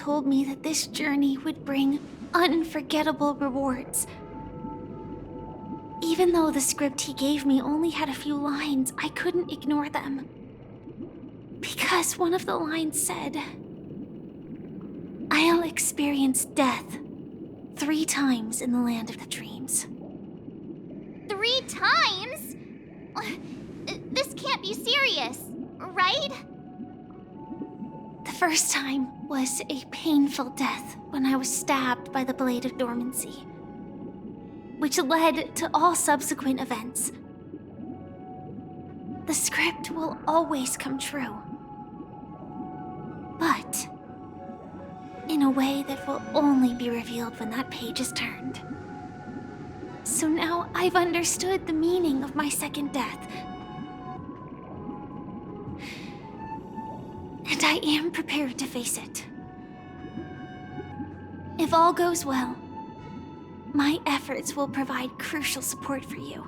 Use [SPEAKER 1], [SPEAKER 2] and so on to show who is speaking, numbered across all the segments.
[SPEAKER 1] told me that this journey would bring unforgettable rewards. Even though the script he gave me only had a few lines, I couldn't ignore them. Because one of the lines said, "I'll experience death 3 times in the land of the dreams."
[SPEAKER 2] 3 times? This can't be serious, right?
[SPEAKER 1] The first time was a painful death when I was stabbed by the Blade of Dormancy, which led to all subsequent events. The script will always come true, but in a way that will only be revealed when that page is turned. So now I've understood the meaning of my second death. And I am prepared to face it. If all goes well, my efforts will provide crucial support for you.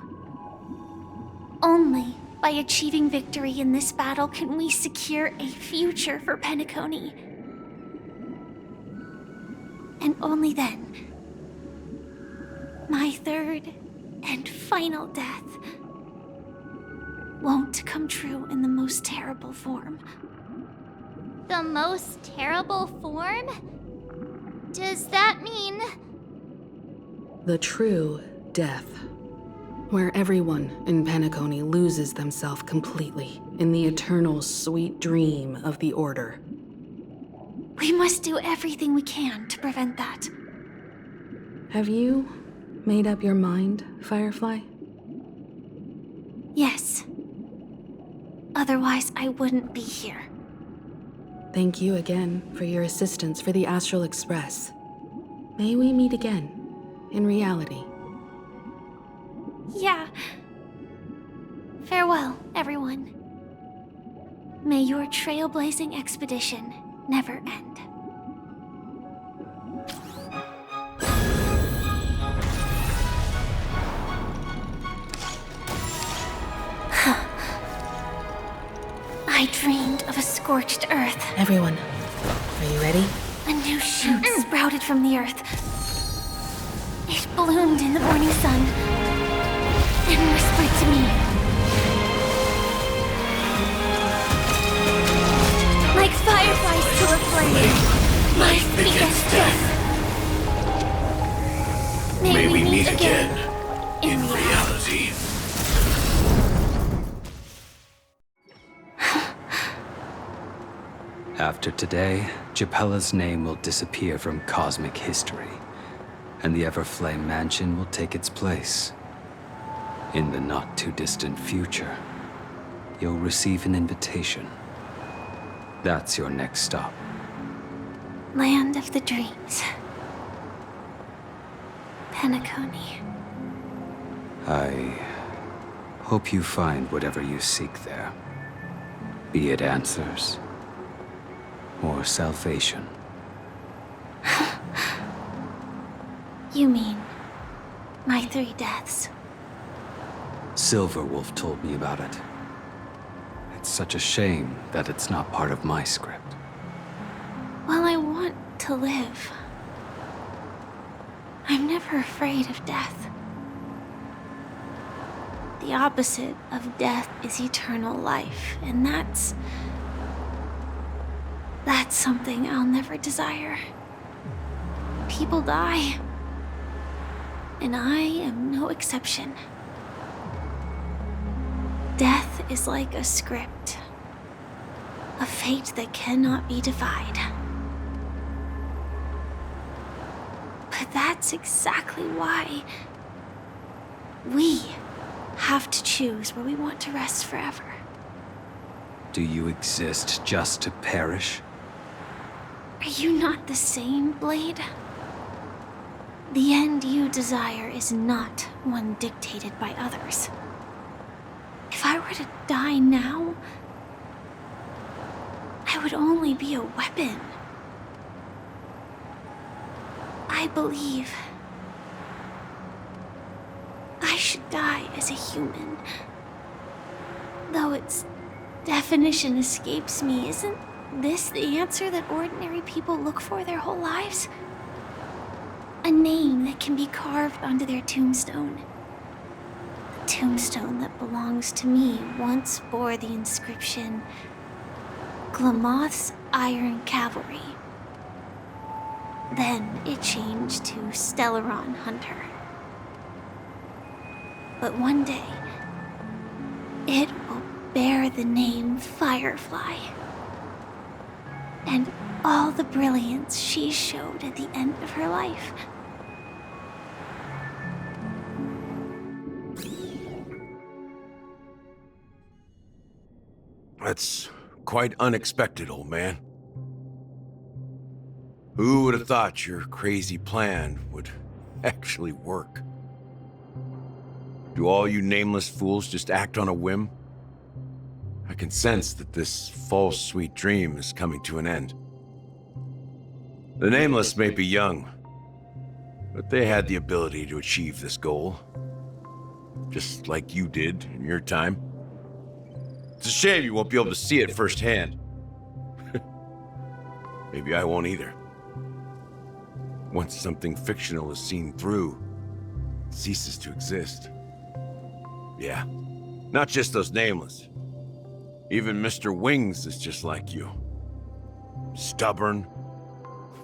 [SPEAKER 1] Only by achieving victory in this battle can we secure a future for Penacony. And only then, my third and final death won't come true in the most terrible form.
[SPEAKER 2] The most terrible form? Does that mean...
[SPEAKER 3] The true death, where everyone in Penacony loses themselves completely in the eternal sweet dream of the Order.
[SPEAKER 1] We must do everything we can to prevent that.
[SPEAKER 3] Have you made up your mind, Firefly?
[SPEAKER 1] Yes. Otherwise, I wouldn't be here.
[SPEAKER 3] Thank you again for your assistance for the Astral Express. May we meet again, in reality.
[SPEAKER 1] Yeah. Farewell, everyone. May your trailblazing expedition never end. I dreamed of a scorched earth.
[SPEAKER 3] Everyone, are you ready?
[SPEAKER 1] A new shoot sprouted from the earth. It bloomed in the morning sun and whispered to me. Like fireflies to a flame, life begets death. May we meet again in reality.
[SPEAKER 4] After today, Japella's name will disappear from cosmic history, and the Everflame Mansion will take its place. In the not-too-distant future, you'll receive an invitation. That's your next stop.
[SPEAKER 1] Land of the dreams. Penacony.
[SPEAKER 4] I hope you find whatever you seek there. Be it answers or salvation.
[SPEAKER 1] You mean my 3 deaths?
[SPEAKER 4] Silverwolf told me about it. It's such a shame that it's not part of my script.
[SPEAKER 1] Well, I want to live. I'm never afraid of death. The opposite of death is eternal life, and that's something I'll never desire. People die, and I am no exception. Death is like a script, a fate that cannot be defied. But that's exactly why we have to choose where we want to rest forever.
[SPEAKER 4] Do you exist just to perish?
[SPEAKER 1] Are you not the same, Blade? The end you desire is not one dictated by others. If I were to die now, I would only be a weapon. I believe I should die as a human. Though its definition escapes me, isn't this the answer that ordinary people look for their whole lives? A name that can be carved onto their tombstone. The tombstone that belongs to me once bore the inscription, Glamoth's Iron Cavalry. Then it changed to Stellaron Hunter. But one day, it will bear the name Firefly. And all the brilliance she showed at the end of her life.
[SPEAKER 5] That's quite unexpected, old man. Who would have thought your crazy plan would actually work? Do all you nameless fools just act on a whim? I can sense that this false sweet dream is coming to an end. The nameless may be young, but they had the ability to achieve this goal. Just like you did in your time. It's a shame you won't be able to see it firsthand. Maybe I won't either. Once something fictional is seen through, it ceases to exist. Yeah, not just those nameless. Even Mr. Wings is just like you. Stubborn,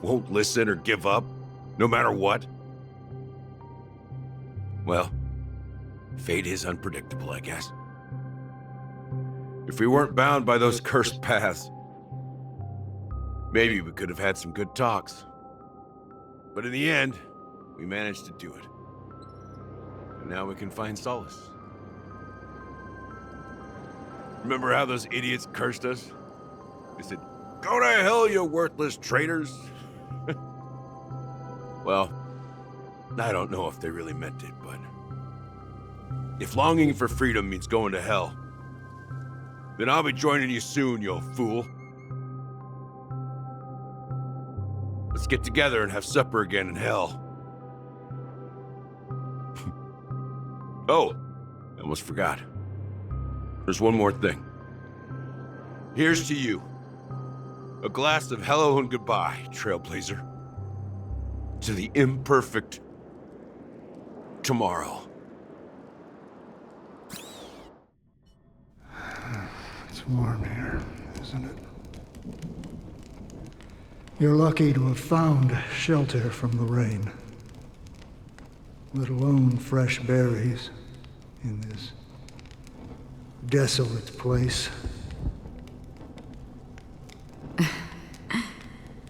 [SPEAKER 5] won't listen or give up, no matter what. Well, fate is unpredictable, I guess. If we weren't bound by those cursed paths, maybe we could have had some good talks. But in the end, we managed to do it. And now we can find solace. Remember how those idiots cursed us? They said, "Go to hell, you worthless traitors!" Well, I don't know if they really meant it, but if longing for freedom means going to hell, then I'll be joining you soon, you fool. Let's get together and have supper again in hell. Oh, I almost forgot. There's one more thing. Here's to you. A glass of hello and goodbye, Trailblazer. To the imperfect tomorrow.
[SPEAKER 6] It's warm here, isn't it? You're lucky to have found shelter from the rain. Let alone fresh berries in this desolate place.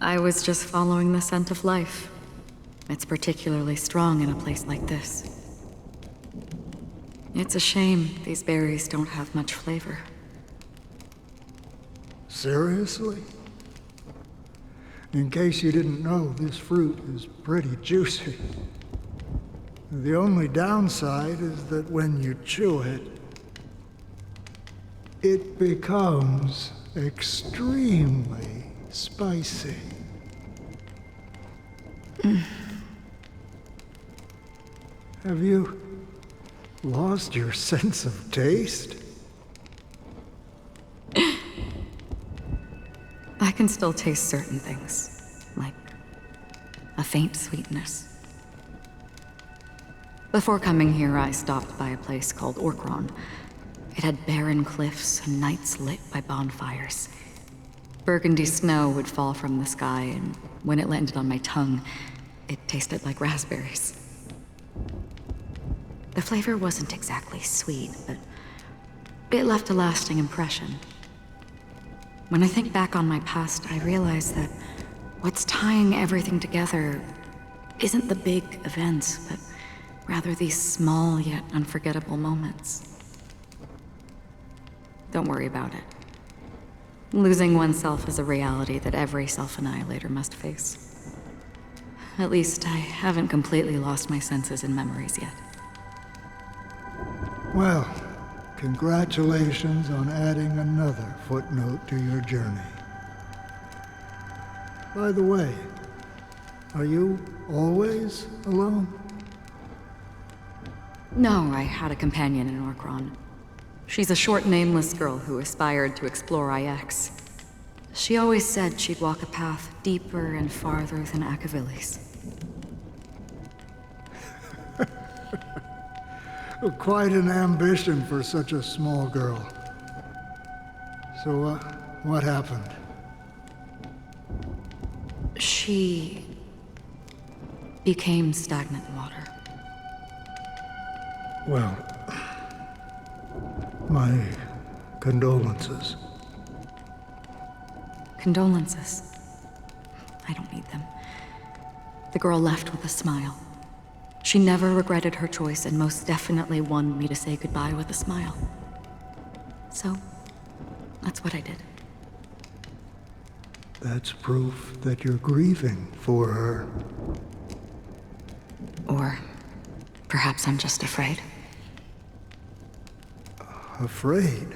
[SPEAKER 3] I was just following the scent of life. It's particularly strong in a place like this. It's a shame these berries don't have much flavor.
[SPEAKER 6] Seriously? In case you didn't know, this fruit is pretty juicy. The only downside is that when you chew it, it becomes extremely spicy. Have you lost your sense of taste?
[SPEAKER 3] I can still taste certain things, like a faint sweetness. Before coming here, I stopped by a place called Orkron. It had barren cliffs and nights lit by bonfires. Burgundy snow would fall from the sky, and when it landed on my tongue, it tasted like raspberries. The flavor wasn't exactly sweet, but it left a lasting impression. When I think back on my past, I realize that what's tying everything together isn't the big events, but rather these small yet unforgettable moments. Don't worry about it. Losing oneself is a reality that every self-annihilator must face. At least I haven't completely lost my senses and memories yet.
[SPEAKER 6] Well, congratulations on adding another footnote to your journey. By the way, are you always alone?
[SPEAKER 3] No, I had a companion in Orkron. She's a short, nameless girl who aspired to explore IX. She always said she'd walk a path deeper and farther than Akavilis.
[SPEAKER 6] Quite an ambition for such a small girl. So, what happened?
[SPEAKER 3] She became stagnant water.
[SPEAKER 6] Well, my condolences.
[SPEAKER 3] Condolences. I don't need them. The girl left with a smile. She never regretted her choice and most definitely wanted me to say goodbye with a smile. So, that's what I did.
[SPEAKER 6] That's proof that you're grieving for her.
[SPEAKER 3] Or perhaps I'm just afraid.
[SPEAKER 6] Afraid?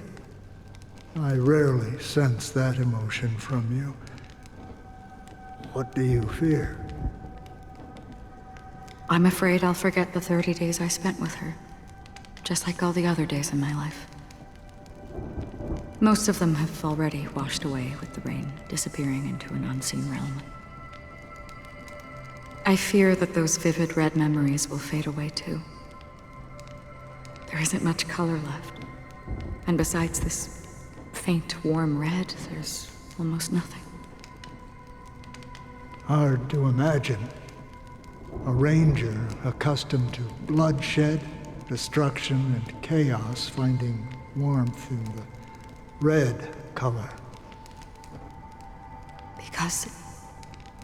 [SPEAKER 6] I rarely sense that emotion from you. What do you fear?
[SPEAKER 3] I'm afraid I'll forget the 30 days I spent with her, just like all the other days in my life. Most of them have already washed away with the rain, disappearing into an unseen realm. I fear that those vivid red memories will fade away too. There isn't much color left, and besides this faint, warm red, there's almost nothing.
[SPEAKER 6] Hard to imagine. A ranger accustomed to bloodshed, destruction, and chaos finding warmth in the red color.
[SPEAKER 3] Because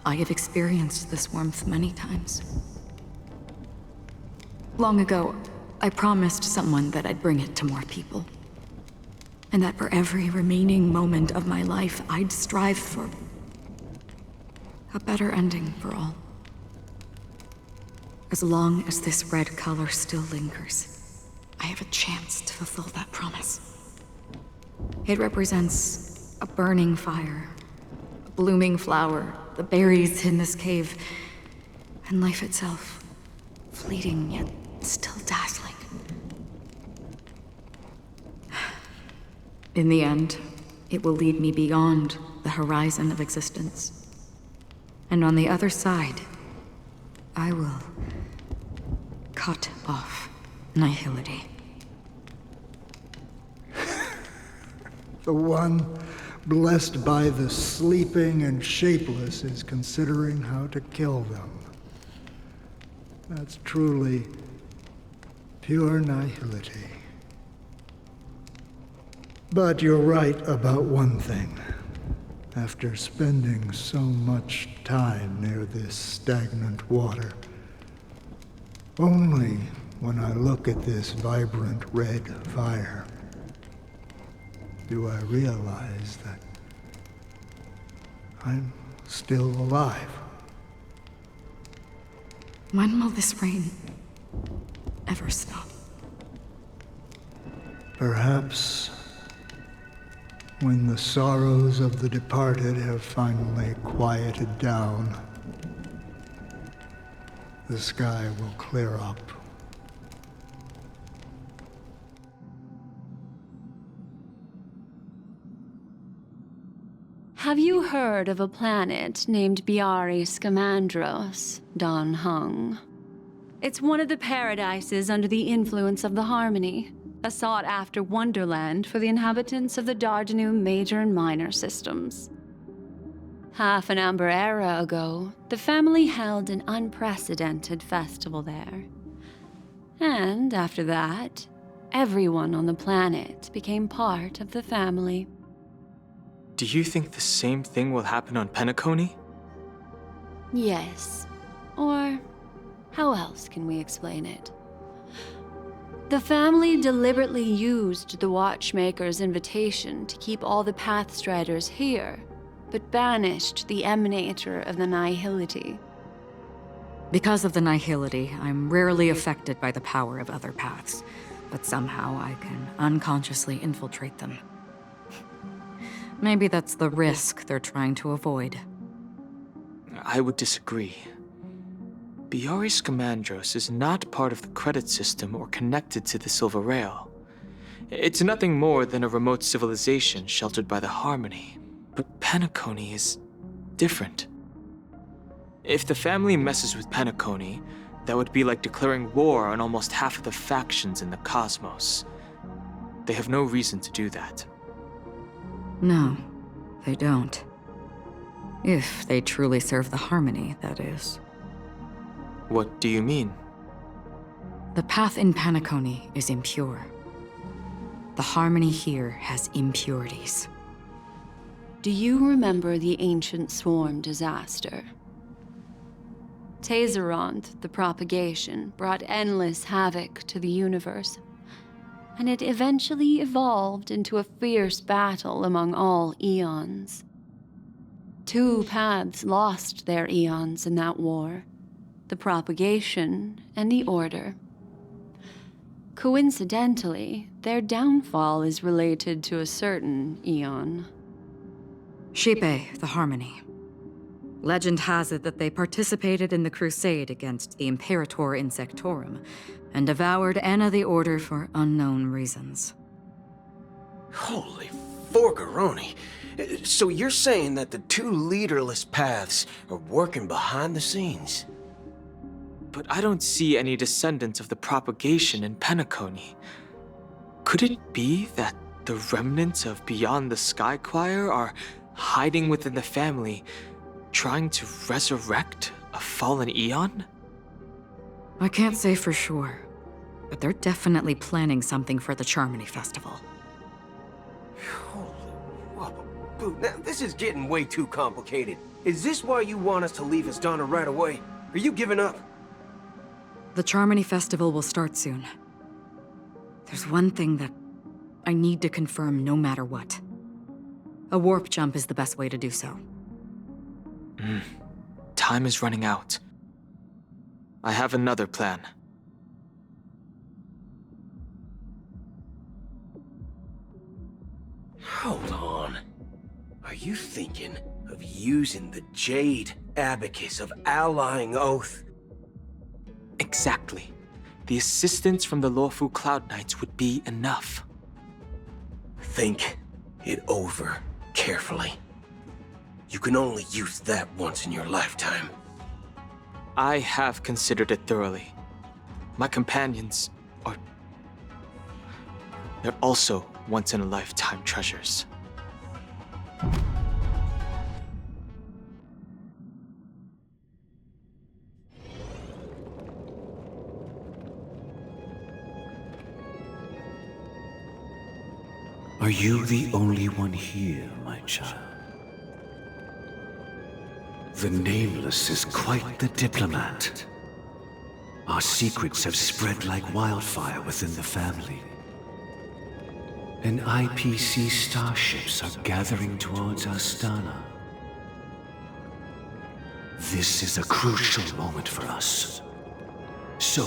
[SPEAKER 3] I have experienced this warmth many times. Long ago, I promised someone that I'd bring it to more people. And that for every remaining moment of my life, I'd strive for a better ending for all. As long as this red color still lingers, I have a chance to fulfill that promise. It represents a burning fire, a blooming flower, the berries in this cave, and life itself, fleeting yet still dazzling. In the end, it will lead me beyond the horizon of existence. And on the other side, I will cut off nihility.
[SPEAKER 6] The one blessed by the sleeping and shapeless is considering how to kill them. That's truly pure nihility. But you're right about one thing. After spending so much time near this stagnant water, only when I look at this vibrant red fire do I realize that I'm still alive.
[SPEAKER 3] When will this rain ever stop?
[SPEAKER 6] Perhaps when the sorrows of the departed have finally quieted down, the sky will clear up.
[SPEAKER 7] Have you heard of a planet named Biari Scamandros, Don Hung? It's one of the paradises under the influence of the Harmony, a sought-after wonderland for the inhabitants of the Dardanu major and minor systems. Half an Amber era ago, the family held an unprecedented festival there. And after that, everyone on the planet became part of the family.
[SPEAKER 8] Do you think the same thing will happen on Penacony?
[SPEAKER 7] Yes. Or how else can we explain it? The family deliberately used the Watchmaker's invitation to keep all the Pathstriders here, but banished the Emanator of the Nihility.
[SPEAKER 3] Because of the nihility, I'm rarely affected by the power of other paths, but somehow I can unconsciously infiltrate them. Maybe that's the risk they're trying to avoid.
[SPEAKER 8] I would disagree. Biari Scamandros is not part of the credit system or connected to the Silver Rail. It's nothing more than a remote civilization sheltered by the Harmony. But Penacony is different. If the family messes with Penacony, that would be like declaring war on almost half of the factions in the cosmos. They have no reason to do that.
[SPEAKER 3] No, they don't. If they truly serve the Harmony, that is.
[SPEAKER 8] What do you mean?
[SPEAKER 3] The path in Penacony is impure. The Harmony here has impurities.
[SPEAKER 7] Do you remember the ancient swarm disaster? Tazeront, the propagation, brought endless havoc to the universe, and it eventually evolved into a fierce battle among all eons. 2 paths lost their eons in that war, the propagation and the Order. Coincidentally, their downfall is related to a certain eon.
[SPEAKER 3] Xipe, the Harmony. Legend has it that they participated in the crusade against the Imperator Insectorum, and devoured Anna the Order for unknown reasons.
[SPEAKER 9] Holy forgaroni. So you're saying that the 2 leaderless paths are working behind the scenes?
[SPEAKER 8] But I don't see any descendants of the propagation in Penacony. Could it be that the remnants of Beyond the Sky Choir are hiding within the family, trying to resurrect a fallen eon?
[SPEAKER 3] I can't say for sure, but they're definitely planning something for the Charmony Festival.
[SPEAKER 9] Holy whoop. Now, this is getting way too complicated. Is this why you want us to leave Asdana right away? Are you giving up?
[SPEAKER 3] The Charmony Festival will start soon. There's one thing that I need to confirm no matter what. A warp jump is the best way to do so.
[SPEAKER 8] Time is running out. I have another plan.
[SPEAKER 9] Hold on. Are you thinking of using the Jade Abacus of Allying Oath?
[SPEAKER 8] Exactly. The assistance from the Lawful Cloud Knights would be enough.
[SPEAKER 9] Think it over carefully. You can only use that once in your lifetime.
[SPEAKER 8] I have considered it thoroughly. My companions are... they're also once-in-a-lifetime treasures.
[SPEAKER 10] Are you the only one here, my child? The Nameless is quite the diplomat. Our secrets have spread like wildfire within the family. And IPC starships are gathering towards Astana. This is a crucial moment for us. So,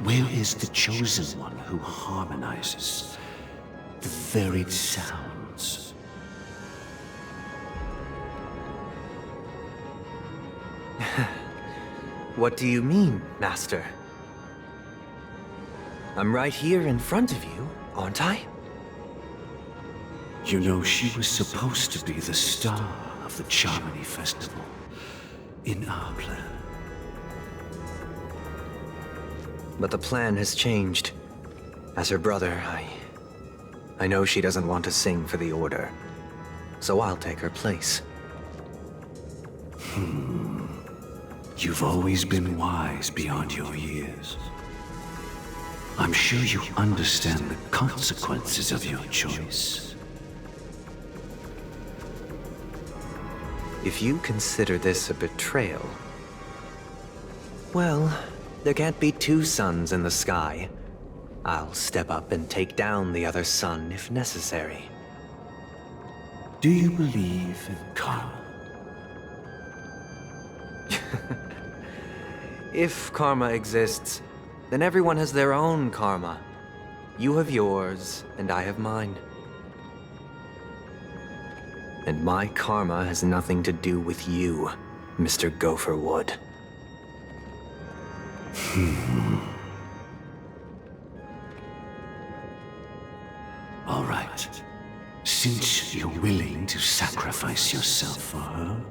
[SPEAKER 10] where is the Chosen One who harmonizes the varied sounds?
[SPEAKER 11] What do you mean, Master? I'm right here in front of you, aren't I?
[SPEAKER 10] You know, she was supposed to be the star of the Charmony Festival in our plan.
[SPEAKER 11] But the plan has changed. As her brother, I know she doesn't want to sing for the Order. So I'll take her place.
[SPEAKER 10] You've always been wise beyond your years. I'm sure you understand the consequences of your choice.
[SPEAKER 11] If you consider this a betrayal... well, there can't be 2 suns in the sky. I'll step up and take down the other sun if necessary.
[SPEAKER 10] Do you believe in karma?
[SPEAKER 11] If karma exists, then everyone has their own karma. You have yours, and I have mine. And my karma has nothing to do with you, Mr. Gopherwood.
[SPEAKER 10] All right. Since you're willing to sacrifice yourself for her,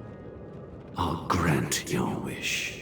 [SPEAKER 10] I'll grant your wish.